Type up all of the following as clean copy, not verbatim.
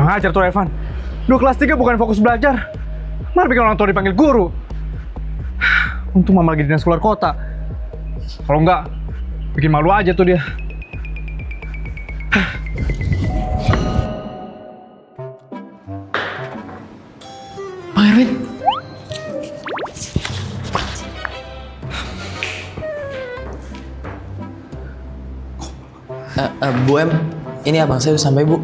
Kurang ajar tuh Evan. Lu kelas 3 bukan fokus belajar, malah bikin orang tua dipanggil guru. Untung mama lagi dinas keluar kota. Kalau enggak, bikin malu aja tuh dia. Bang Erwin. Bu Em, ini abang saya udah sampai, Bu.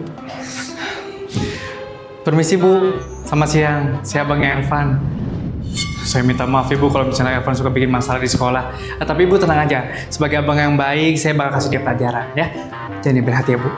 Permisi Bu, selamat siang. Saya abangnya Evan. Saya minta maaf ya Bu kalau misalnya Evan suka bikin masalah di sekolah. Tapi Bu tenang aja, sebagai abang yang baik, saya bakal kasih dia pelajaran ya. Jangan diambil hati ya Bu.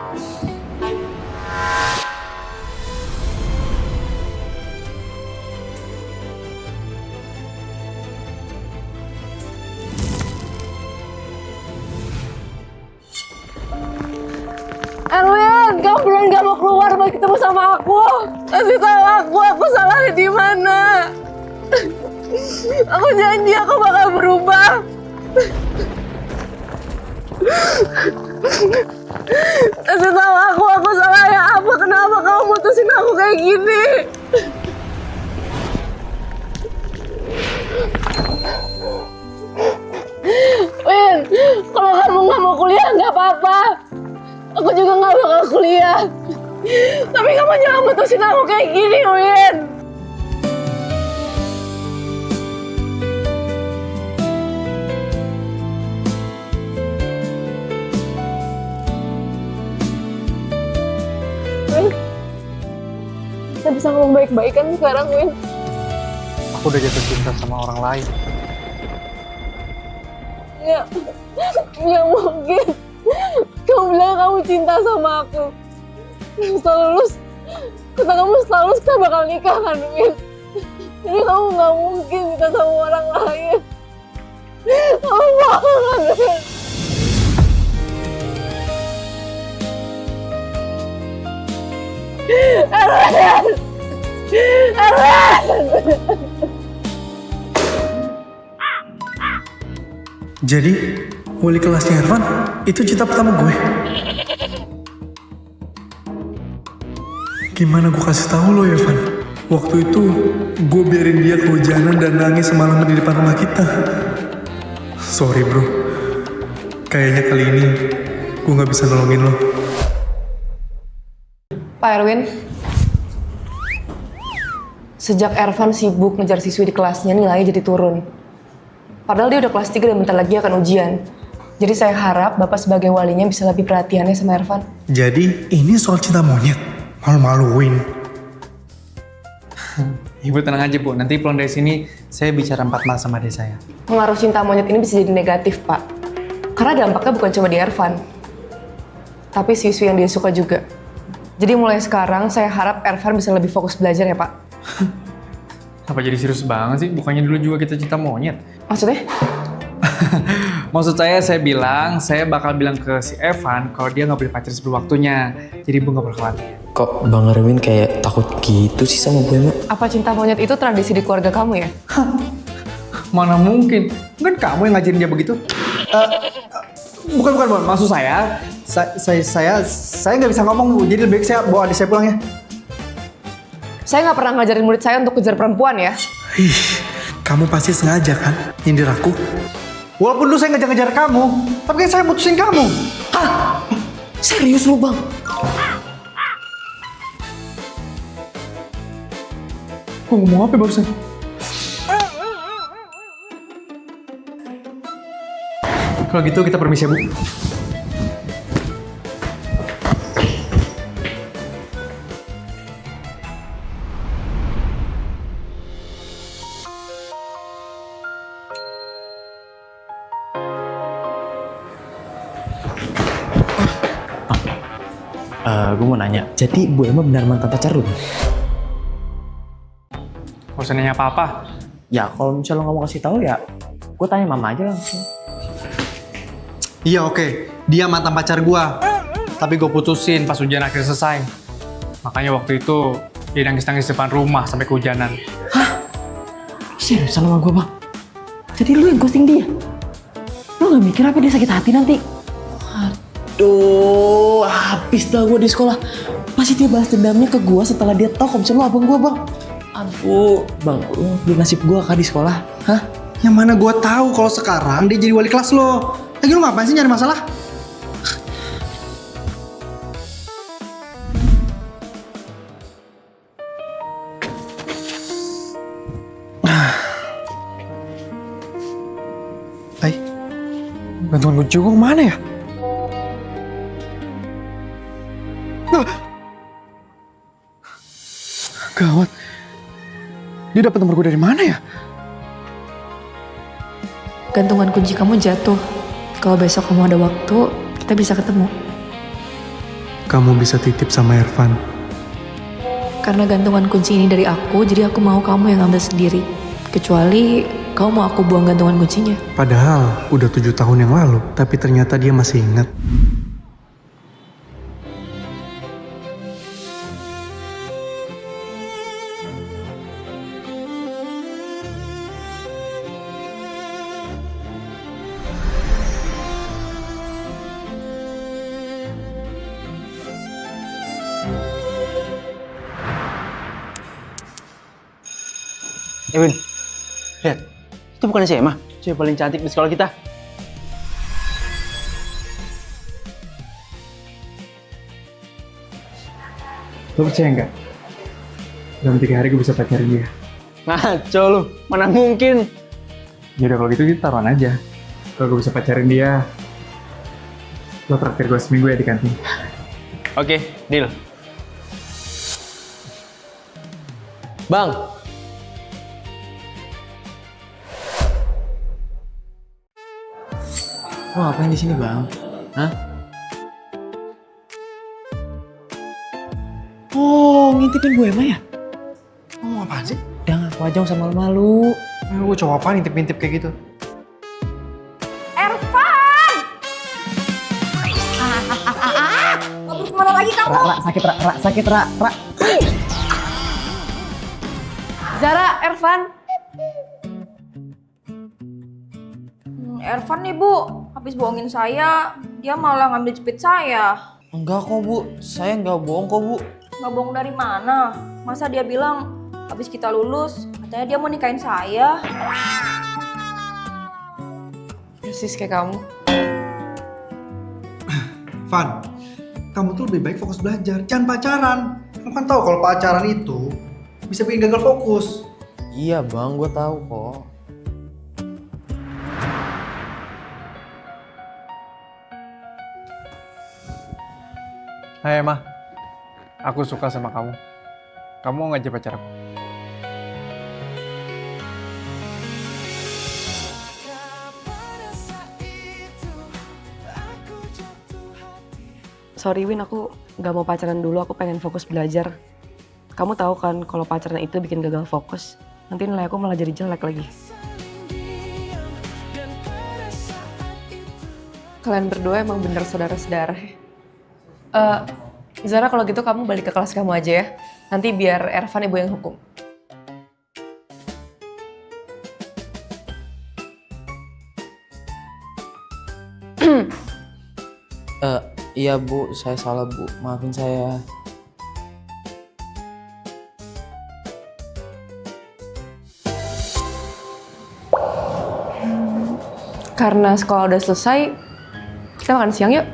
Erwin, kamu belum gak mau keluar mau ketemu sama aku. Kasih tahu aku salahnya di mana. Aku janji aku bakal berubah. Kasih tahu aku salahnya apa? Kenapa kamu mutusin aku kayak gini? Win, kalau kamu nggak mau kuliah nggak apa-apa. Aku juga nggak bakal kuliah. Tapi kamu jangan mutusin aku kayak gini, Win. Win, kita bisa ngomong baik-baik kan sekarang, Win? Aku udah jatuh cinta sama orang lain. Nggak mungkin. Kamu bilang kamu cinta sama aku. Setelah lulus, kata kamu setelah lulus kita bakal nikah kan, Win? Jadi kamu nggak mungkin cinta sama orang lain. Kamu bohong, Win. Erwin! Erwin! Jadi, wali kelasnya Irfan, itu cinta pertama gue. Gimana gue kasih tahu lo, Irfan? Waktu itu, gue biarin dia kehujanan dan nangis semalaman di depan rumah kita. Sorry bro, kayaknya kali ini gue gak bisa nolongin lo. Pak Erwin, sejak Ervan sibuk ngejar siswi di kelasnya, nilainya jadi turun. Padahal dia udah kelas 3 dan bentar lagi akan ujian. Jadi saya harap Bapak sebagai walinya bisa lebih perhatiannya sama Ervan. Jadi, ini soal cinta monyet. Malu-maluin. Ibu tenang aja Bu, nanti pulang dari sini saya bicara 4 mata sama adik saya. Pengaruh cinta monyet ini bisa jadi negatif, Pak. Karena dampaknya bukan cuma di Ervan, tapi siswi yang dia suka juga. Jadi mulai sekarang saya harap Ervan bisa lebih fokus belajar ya, Pak. Apa jadi serius banget sih? Bukannya dulu juga kita cinta monyet. Maksudnya? Maksud saya bilang, saya bakal bilang ke si Evan kalau dia nggak boleh pacaran sebelum waktunya. Jadi Bu nggak perlu khawatir. Kok Bang Erwin kayak takut gitu sih sama gue, Mak? Apa cinta monyet itu tradisi di keluarga kamu ya? Mana mungkin? Kan kamu yang ngajarin dia begitu. Bukan. Maksud saya nggak bisa ngomong Bu. Jadi lebih baik saya bawa adik saya pulang ya. Saya nggak pernah ngajarin murid saya untuk kejar perempuan ya. Ih, kamu pasti sengaja kan nyindir aku? Walaupun dulu saya ngejar-ngejar kamu, tapi kan saya mutusin kamu. Hah? Serius lu, Bang? Ngomong apa barusan? Kalau gitu kita permisi ya Bu. Gue mau nanya, jadi Bu Emma benar mantan pacar lu? Gak usah nanya apa-apa. Ya, kalau misalnya lo nggak mau kasih tahu ya, gue tanya mama aja langsung. Iya oke, dia mantan pacar gua. Tapi gue putusin pas ujian akhir selesai. Makanya waktu itu dia nangis-nangis depan rumah sampai kehujanan. Hah? Serius sama gue, Bang? Jadi lu yang ghosting dia? Lu gak mikir apa dia sakit hati nanti? Aduh, habis dah gue di sekolah. pasti dia balas dendamnya ke gua setelah dia tahu kalau misalnya lu abang gua, Bang. Aduh, Bang, lu beli nasib gua kah di sekolah? Hah? Yang mana gue tahu kalau sekarang dia jadi wali kelas lo. Lagi lu ngapain sih nyari masalah? Hai, gantungan kunci gue kemana ya? Ah! Gawat. Dia dapat nomor gue dari mana ya? Gantungan kunci kamu jatuh. Kalau besok kamu ada waktu, kita bisa ketemu. Kamu bisa titip sama Irfan. Karena gantungan kunci ini dari aku, jadi aku mau kamu yang ambil sendiri. Kecuali kamu mau aku buang gantungan kuncinya. Padahal udah 7 tahun yang lalu, tapi ternyata dia masih ingat. Win, lihat. Itu bukan si Emma, cewek paling cantik di sekolah kita. Lo percaya nggak? Dalam 3 hari gue bisa pacarin dia. Ngaco lu, mana mungkin. Yaudah kalau gitu kita taruhan aja. Kalau gue bisa pacarin dia, lo traktir gue seminggu ya di kantin. Oke, deal. Bang. Lo ngapain di sini, Bang? Hah? Oh, ngintipin gue Emma ya? Ngomong apaan sih? Udah ngaku aja, usah malu-malu. Gue cowok apaan intip-intip kayak gitu? Ervan! Kabur kemana lagi kamu? Ra, sakit, Ra. Zara, Ervan. Ervan nih Bu, habis bohongin saya, dia malah ngambil jepit saya. Enggak kok, Bu. Saya nggak bohong kok, Bu. Nggak bohong dari mana? Masa dia bilang habis kita lulus, katanya dia mau nikahin saya. Persis kayak kamu. Van, kamu tuh lebih baik fokus belajar, jangan pacaran. Kamu kan tahu kalau pacaran itu bisa bikin gagal fokus. Iya, Bang. Gue tahu kok. Hai Emma, aku suka sama kamu. Kamu mau ngajak pacar aku? Sorry Win, aku gak mau pacaran dulu, aku pengen fokus belajar. Kamu tahu kan kalau pacaran itu bikin gagal fokus. Nanti nilai aku malah jadi jelek lagi. Kalian berdua emang bener saudara-saudara. Zara kalau gitu kamu balik ke kelas kamu aja ya. Nanti biar Ervan ibu yang hukum. Iya, Bu. Saya salah, Bu. Maafin saya. Karena sekolah udah selesai, kita makan siang yuk.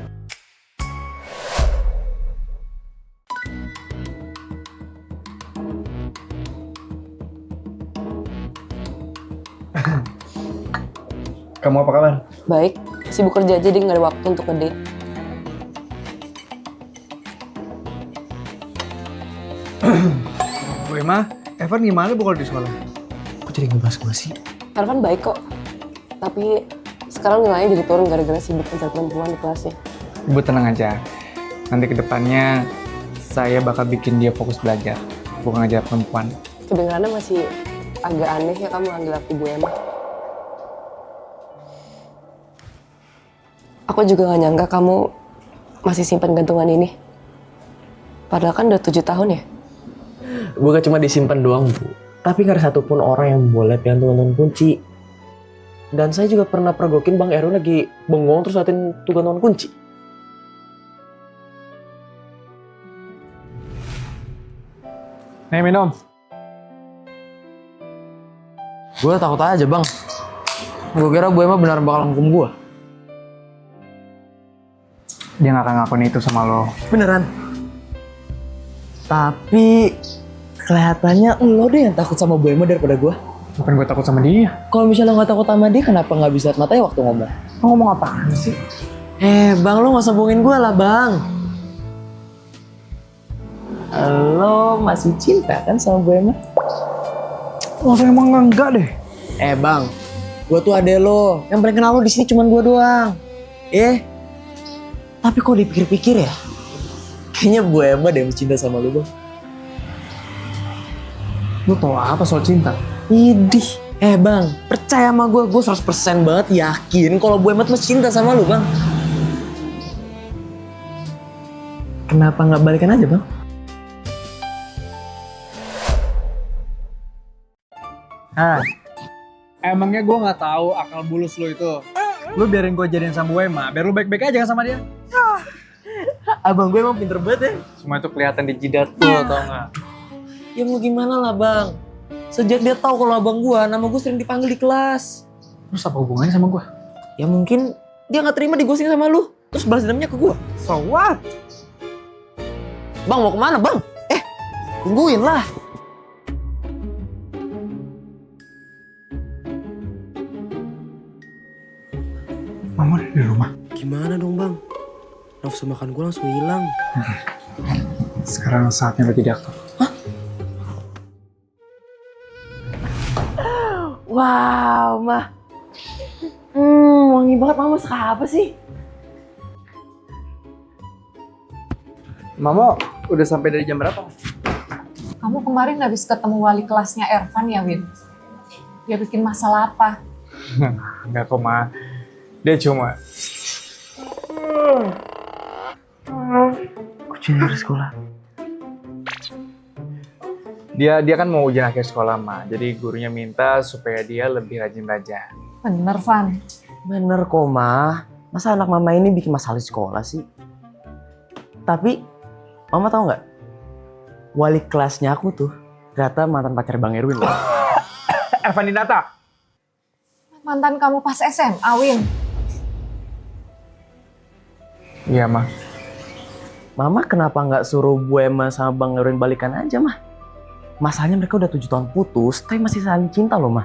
Kamu apa kabar? Baik, sibuk kerja jadi nggak ada waktu untuk ngedate. Bu Emma, Evan gimana bu kalau di sekolah? Kok jadi ngebahas gue sih? Ervan baik kok, tapi sekarang nilainya jadi turun gara-gara sibuk mencari perempuan di kelasnya. Ibu tenang aja. Nanti kedepannya saya bakal bikin dia fokus belajar, bukan ngajar perempuan. Kedengarannya masih agak aneh ya kamu manggil aku Bu Emma. Aku juga gak nyangka kamu masih simpan gantungan ini. Padahal kan udah 7 tahun ya. Bukan cuma disimpan doang, Bu. Tapi gak ada satupun orang yang boleh pegang gantungan kunci. Dan saya juga pernah pergokin Bang Erwin lagi bengong terus liatin tuh gantungan kunci. Nih minum. Gue takut aja bang. Gue kira Bu Emma benar bakal hukum gue. Dia gak akan ngakuin itu sama lo. Beneran? Tapi kelihatannya lo deh yang takut sama Bu Emma daripada gue. Bukan gue takut sama dia. Kalau misalnya lo gak takut sama dia, kenapa gak bisa liat matanya waktu ngomong? Lo ngomong apaan sih? Bang, lo gak usah bohongin gue lah bang. Lo masih cinta kan sama Bu Emma? Masa emang enggak deh? Bang, gue tuh ade lo. Yang paling kenal lo di sini cuma gue doang. Tapi kok dipikir-pikir ya, kayaknya Bu Emma deh yang cinta sama lo bang. Lo tau apa soal cinta? Idih. Bang, percaya sama gue 100% banget yakin kalau Bu Emma tuh cinta sama lo bang. Kenapa nggak balikan aja bang? Emangnya gue gak tahu akal bulus lo itu. Lo biarin gue jadian sama Bu Emma, biar lo baik-baik aja kan sama dia. Abang gue emang pinter banget ya. Semua itu kelihatan di jidat lo, tau gak? Ya mau gimana lah bang. Sejak dia tahu kalau abang gue, nama gue sering dipanggil di kelas. Terus apa hubungannya sama gue? Ya mungkin dia nggak terima digosing sama lu, terus balas dendamnya ke gue. So what? Bang mau kemana bang? Tungguin lah. Mama udah di rumah. Gimana dong bang? Nafsu makan gue langsung hilang. Sekarang saatnya lo jadi aktor. Wow, mah. Wangi banget, Mama. Masak apa sih? Mama udah sampai dari jam berapa? Kamu kemarin habis ketemu wali kelasnya Ervan ya, Win? Dia bikin masalah apa? Enggak kok, Ma. Dia cuma... Kucing dari sekolah. Dia kan mau ujian akhir sekolah, Ma. Jadi gurunya minta supaya dia lebih rajin belajar. Bener, Van. Bener kok, Ma. Masa anak Mama ini bikin masalah di sekolah sih? Tapi, Mama tahu nggak? Wali kelasnya aku tuh ternyata mantan pacar Bang Erwin loh. Ervan Dinata. Mantan kamu pas SMA, Win. Iya, Ma. Mama kenapa nggak suruh Bu Emma sama Bang Erwin balikan aja, Mah? Masalahnya mereka udah 7 tahun putus, tapi masih saling cinta loh, Mah.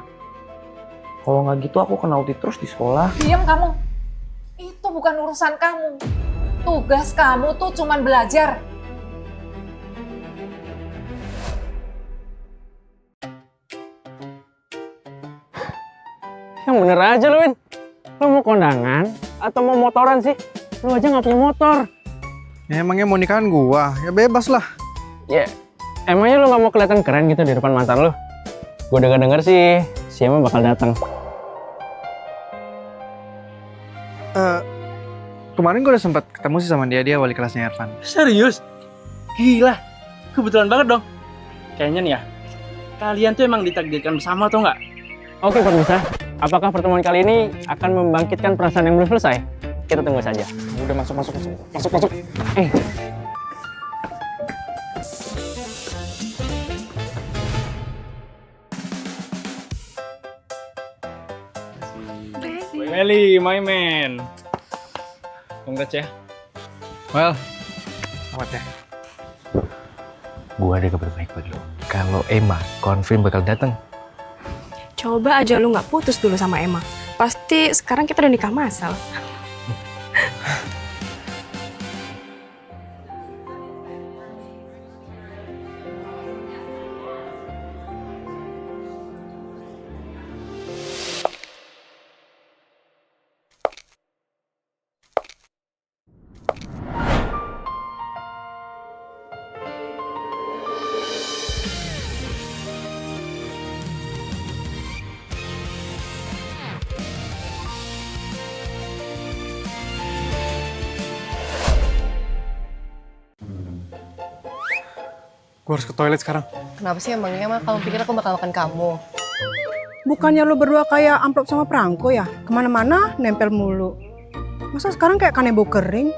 Kalau nggak gitu aku kena uti terus di sekolah. Diam kamu. Itu bukan urusan kamu. Tugas kamu tuh cuman belajar. Yang bener aja lu, Win. Lu mau kondangan atau mau motoran sih? Lu aja nggak punya motor. Ya, emangnya mau nikahan gua? Ya bebas lah. Ya, emangnya lu nggak mau kelihatan keren gitu di depan mantan lu? Gue denger sih, si Emma bakal datang. Kemarin gua udah sempat ketemu sih sama dia wali kelasnya Ervan. Serius? Gila, kebetulan banget dong. Kayaknya nih ya, kalian tuh emang ditakdirkan bersama atau enggak? Oke, pemirsa. Apakah pertemuan kali ini akan membangkitkan perasaan yang belum selesai? Kita tunggu saja. Udah masuk. Meli, my man. Congrats ya. Well, selamat ya. Gua ada kabar baik bagi lo. Kalau Emma confirm bakal datang. Coba aja lu nggak putus dulu sama Emma. Pasti sekarang kita udah nikah masal. Gua harus ke toilet sekarang. Kenapa sih emangnya mah kamu pikir aku bakal makan kamu? Bukannya lo berdua kayak amplop sama perangko ya? Kemana-mana nempel mulu. Masa sekarang kayak kanebo kering?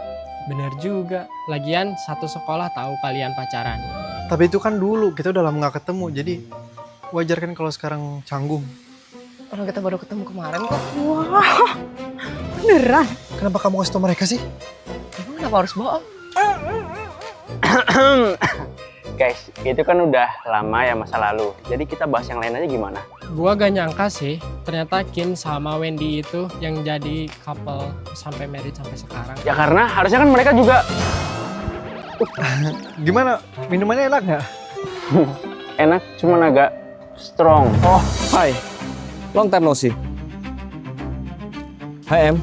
Bener juga. Lagian satu sekolah tahu kalian pacaran. Tapi itu kan dulu, kita udah lama gak ketemu, jadi wajar kan kalau sekarang canggung. Orang kita baru ketemu kemarin kok. Wah, beneran? Kenapa kamu kasih tau mereka sih? Emang kenapa harus bohong? Guys, itu kan udah lama ya masa lalu. Jadi kita bahas yang lain aja gimana? Gua gak nyangka sih, ternyata Kin sama Wendy itu yang jadi couple sampai married sampai sekarang. Ya karena harusnya kan mereka juga Gimana? Minumannya enak gak? enak, cuman agak strong. Oh, hai. Long time no see. Hai Em,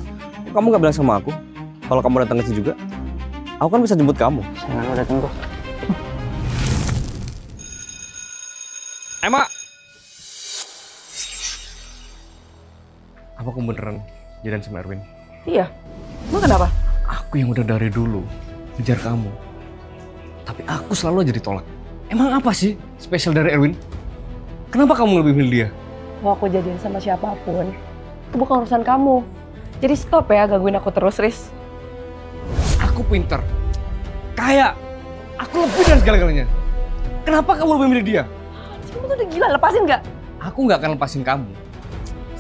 kok kamu gak bilang sama aku kalau kamu datang ke sini juga? Aku kan bisa jemput kamu. Jangan udah tunggu. Emma! Apa kamu beneran jadian sama Erwin? Iya. Emang kenapa? Aku yang udah dari dulu ngejar kamu. Tapi aku selalu aja ditolak. Emang apa sih spesial dari Erwin? Kenapa kamu lebih milih dia? Mau aku jadian sama siapapun, itu bukan urusan kamu. Jadi stop ya gangguin aku terus, Riz. Aku pinter, kaya, aku lebih dari segala-galanya. Kenapa kamu lebih milih dia? Kamu tuh udah gila, lepasin nggak? Aku nggak akan lepasin kamu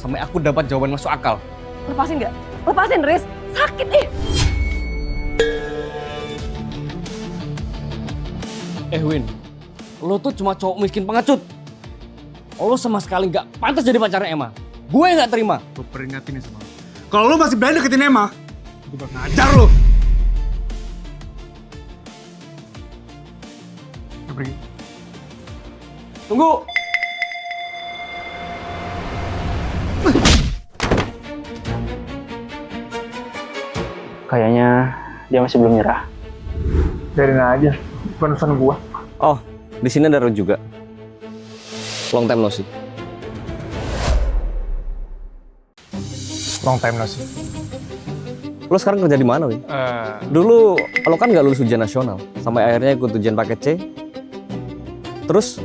sampai aku dapat jawaban masuk akal. Lepasin nggak? Lepasin, Riz. Sakit Win, lo tuh cuma cowok miskin pengecut. Lo sama sekali nggak pantas jadi pacarnya Emma. Gue nggak terima. Gue peringatin nih sama lo. Kalau lo masih berani deketin Emma, gue bakal ngajar lo. Gue pergi. Tunggu. Kayaknya dia masih belum nyerah. Biarin aja, bukan urusan gue. Oh, di sini ada Ron juga. Long time no see. Long time no see. Lo sekarang kerja di mana, Win? Dulu lo kan nggak lulus ujian nasional, sampai akhirnya ikut ujian paket C. Terus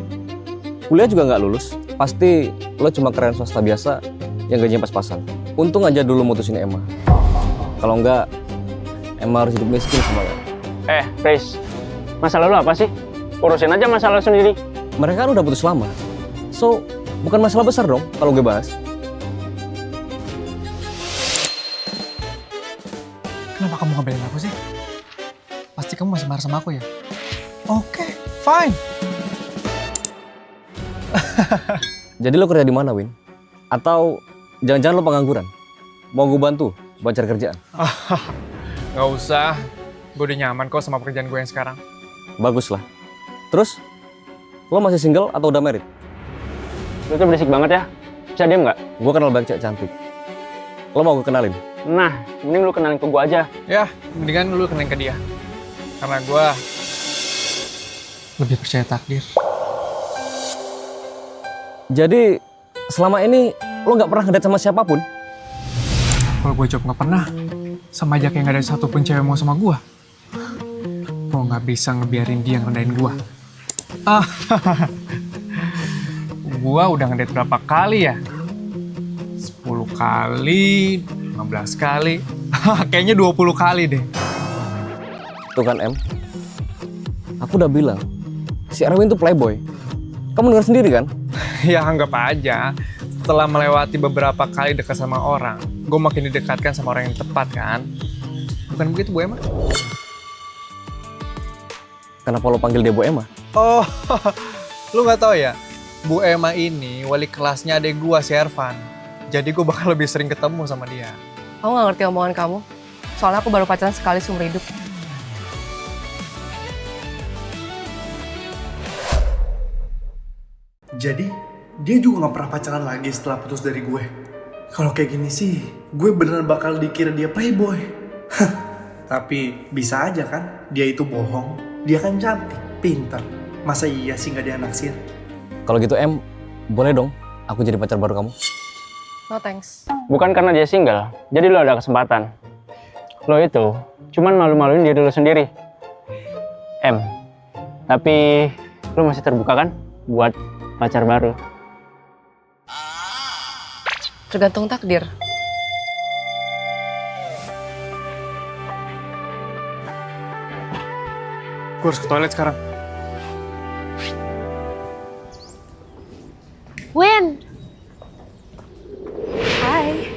kuliah juga nggak lulus. Pasti lo cuma keren swasta biasa yang gajinya pas-pasan. Untung aja dulu mutusin Emma. Kalau nggak, Emma harus hidup miskin sama lo. Riz, masalah lu apa sih? Urusin aja masalah lu sendiri. Mereka kan udah putus lama. So, bukan masalah besar dong kalau gue bahas. Kenapa kamu ngebelain aku sih? Pasti kamu masih marah sama aku ya? Oke, fine. Jadi lo kerja di mana, Win? Atau jangan-jangan lo pengangguran? Mau gue bantu buat cari kerjaan? Nggak usah, gue udah nyaman kok sama pekerjaan gue yang sekarang. Bagus lah. Terus, lo masih single atau udah married? Lu tuh berisik banget ya. Bisa diem nggak? Gue kenal banyak cewek cantik. Lo mau gue kenalin? Nah, mending lu kenalin ke gua aja. Ya, mendingan lu kenalin ke dia. Karena gue lebih percaya takdir. Jadi, selama ini lo nggak pernah ngedate sama siapapun? Kalau gue jawab nggak pernah, sama aja kayak nggak ada satupun cewek mau sama gue. Gue nggak bisa ngebiarin dia ngerendahin gue. Gue udah ngedate berapa kali ya? 10 kali, 15 kali, kayaknya 20 kali deh. Tuh kan, Em. Aku udah bilang, si Erwin tuh playboy. Kamu dengar sendiri kan? Ya anggap aja, setelah melewati beberapa kali dekat sama orang, gue makin didekatkan sama orang yang tepat kan? Bukan begitu, Bu Emma? Kenapa lo panggil dia Bu Emma? Oh, lu nggak tahu ya? Bu Emma ini wali kelasnya adek gue, si Ervan. Jadi gue bakal lebih sering ketemu sama dia. Aku gak ngerti omongan kamu. Soalnya aku baru pacaran sekali seumur hidup. Jadi, dia juga gak pernah pacaran lagi setelah putus dari gue. Kalau kayak gini sih, gue beneran bakal dikira dia playboy. Tapi bisa aja kan, dia itu bohong. Dia kan cantik, pintar. Masa iya sih gak dianaksir? Kalau gitu, Em, boleh dong aku jadi pacar baru kamu? No thanks. Bukan karena dia single, jadi lo ada kesempatan. Lo itu cuman malu-maluin diri lo sendiri. Em, tapi lo masih terbuka kan buat pacar baru? Tergantung takdir. Gue harus ke toilet sekarang. Win. Hai.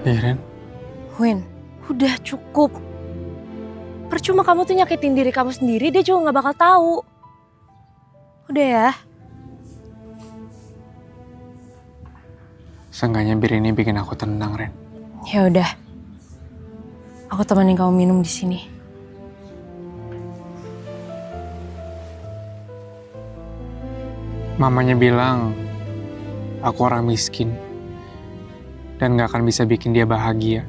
Iya, Ren. Win, udah cukup. Percuma kamu tuh nyakitin diri kamu sendiri, dia juga gak bakal tahu. Udah ya. Seenggaknya bir ini bikin aku tenang, Ren. Ya udah. Aku temenin kamu minum di sini. Mamanya bilang aku orang miskin dan gak akan bisa bikin dia bahagia.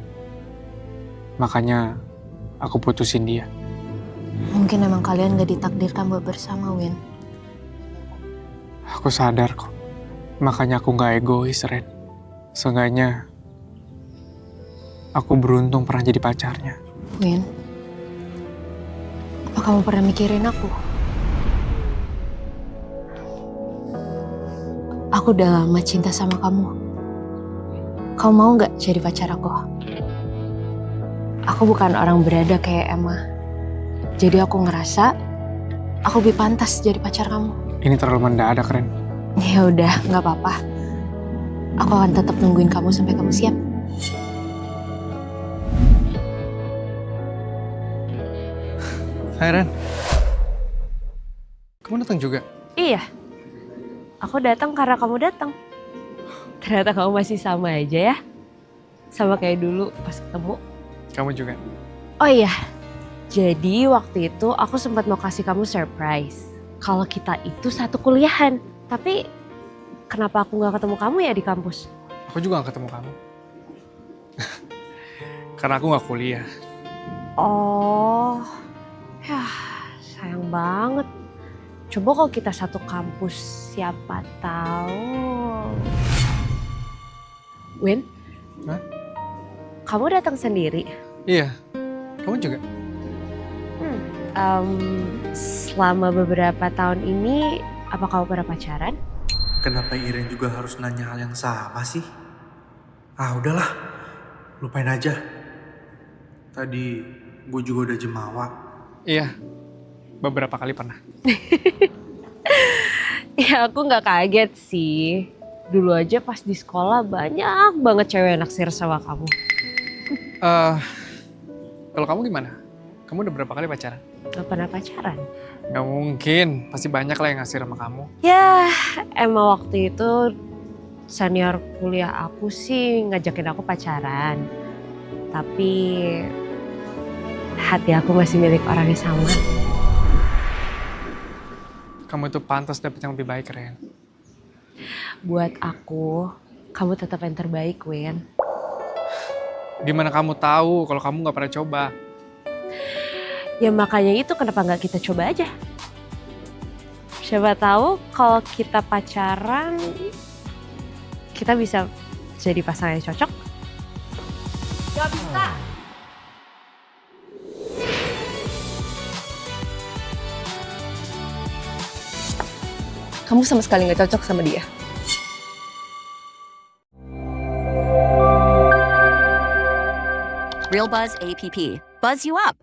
Makanya aku putusin dia. Mungkin emang kalian gak ditakdirkan buat bersama, Win. Aku sadar kok. Makanya aku gak egois, Ren. Seenggaknya aku beruntung pernah jadi pacarnya. Win, apa kamu pernah mikirin aku? Aku udah lama cinta sama kamu. Kamu mau gak jadi pacar aku? Aku bukan orang berada kayak Emma. Jadi aku ngerasa aku lebih pantas jadi pacar kamu. Ini terlalu mendadak, Ren. Ya udah, nggak apa-apa. Aku akan tetap nungguin kamu sampai kamu siap. Hai, Ren. Kamu datang juga? Iya. Aku datang karena kamu datang. Ternyata kamu masih sama aja ya. Sama kayak dulu pas ketemu. Kamu juga? Oh iya. Jadi waktu itu aku sempat mau kasih kamu surprise. Kalau kita itu satu kuliahan. Tapi kenapa aku nggak ketemu kamu ya di kampus? Aku juga gak ketemu kamu. Karena aku gak kuliah. Oh, ya sayang banget. Coba kalau kita satu kampus, siapa tahu. Win? Hah? Kamu datang sendiri? Iya, kamu juga? Selama beberapa tahun ini, apa kamu pernah pacaran? Kenapa Iren juga harus nanya hal yang sama sih? Ah udahlah, lupain aja. Tadi gue juga udah jemawa. Iya, beberapa kali pernah. Ya aku nggak kaget sih. Dulu aja pas di sekolah banyak banget cewek naksir sama kamu. Kalau kamu gimana? Kamu udah berapa kali pacaran? Gak pernah pacaran? Gak mungkin, pasti banyak lah yang ngasih sama kamu. Ya emang waktu itu senior kuliah aku sih ngajakin aku pacaran. Tapi hati aku masih milik orang yang sama. Kamu itu pantas dapet yang lebih baik, Ren. Buat aku, kamu tetap yang terbaik, Win. Gimana kamu tahu kalau kamu gak pernah coba? Ya makanya itu kenapa nggak kita coba aja. Siapa tahu kalau kita pacaran, kita bisa jadi pasangan yang cocok. Gak bisa. Kamu sama sekali nggak cocok sama dia. Real Buzz APP. Buzz you up.